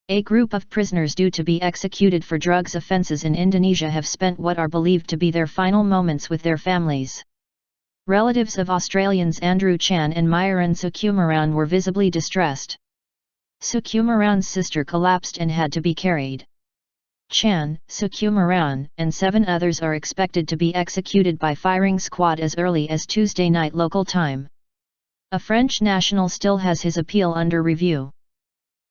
A group of prisoners due to be executed for drugs offences in Indonesia have spent what are believed to be their final moments with their families. Relatives of Australians Andrew Chan and Myuran Sukumaran were visibly distressed. Sukumaran's sister collapsed and had to be carried. Chan, Sukumaran, and 7 others are expected to be executed by firing squad as early as Tuesday night local time. A French national still has his appeal under review.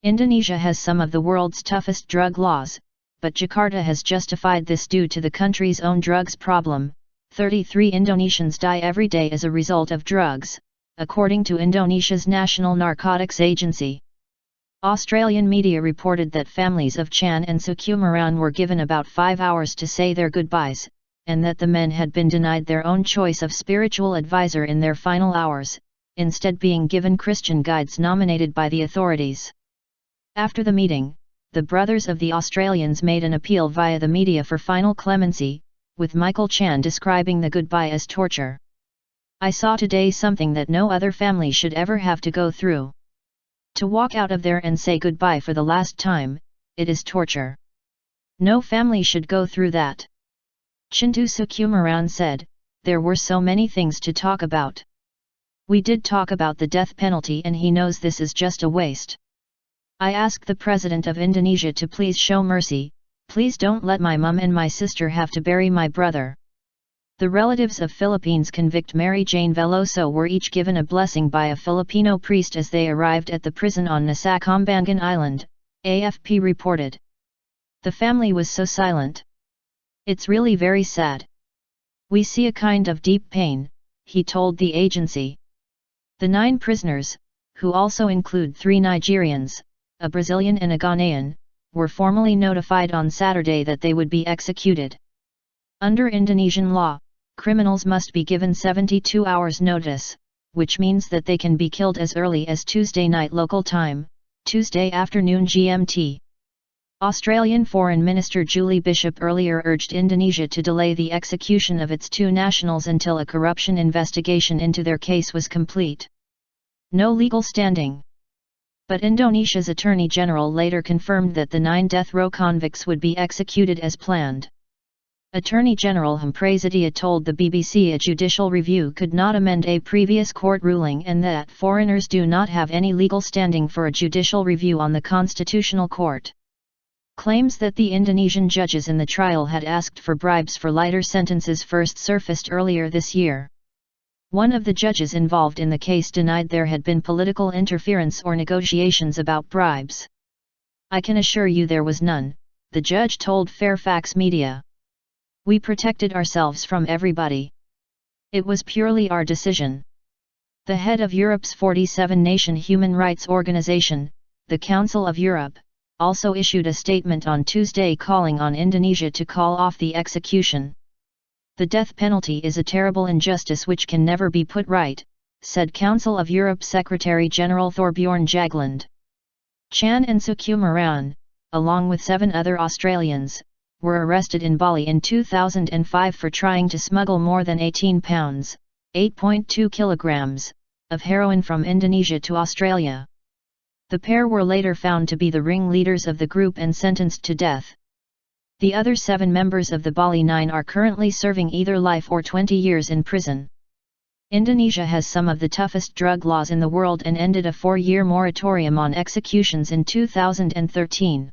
Indonesia has some of the world's toughest drug laws, but Jakarta has justified this due to the country's own drugs problem. 33 Indonesians die every day as a result of drugs, according to Indonesia's National Narcotics Agency. Australian media reported that families of Chan and Sukumaran were given about 5 hours to say their goodbyes, and that the men had been denied their own choice of spiritual advisor in their final hours, instead being given Christian guides nominated by the authorities. After the meeting, the brothers of the Australians made an appeal via the media for final clemency, with Michael Chan describing the goodbye as torture. "I saw today something that no other family should ever have to go through. To walk out of there and say goodbye for the last time, it is torture. No family should go through that." Chintu Sukumaran said, "There were so many things to talk about. We did talk about the death penalty and he knows this is just a waste. I asked the President of Indonesia to please show mercy, please don't let my mum and my sister have to bury my brother." The relatives of Philippines convict Mary Jane Veloso were each given a blessing by a Filipino priest as they arrived at the prison on Nusa Island, AFP reported. "The family was so silent. It's really very sad. We see a kind of deep pain," he told the agency. The 9 prisoners, who also include 3 Nigerians, a Brazilian and a Ghanaian, were formally notified on Saturday that they would be executed. Under Indonesian law, criminals must be given 72 hours notice, which means that they can be killed as early as Tuesday night local time, Tuesday afternoon GMT. Australian Foreign Minister Julie Bishop earlier urged Indonesia to delay the execution of its 2 nationals until a corruption investigation into their case was complete. No legal standing. But Indonesia's Attorney General later confirmed that the 9 death row convicts would be executed as planned. Attorney General Prasetya told the BBC a judicial review could not amend a previous court ruling and that foreigners do not have any legal standing for a judicial review on the Constitutional Court. Claims that the Indonesian judges in the trial had asked for bribes for lighter sentences first surfaced earlier this year. One of the judges involved in the case denied there had been political interference or negotiations about bribes. "I can assure you there was none," the judge told Fairfax Media. "We protected ourselves from everybody. It was purely our decision." The head of Europe's 47-nation human rights organization, the Council of Europe, also issued a statement on Tuesday calling on Indonesia to call off the execution. "The death penalty is a terrible injustice which can never be put right," said Council of Europe Secretary General Thorbjorn Jagland. Chan and Sukumaran, along with 7 other Australians, were arrested in Bali in 2005 for trying to smuggle more than 18 pounds, 8.2 kilograms, of heroin from Indonesia to Australia. The pair were later found to be the ringleaders of the group and sentenced to death. The other 7 members of the Bali 9 are currently serving either life or 20 years in prison. Indonesia has some of the toughest drug laws in the world and ended a 4-year moratorium on executions in 2013.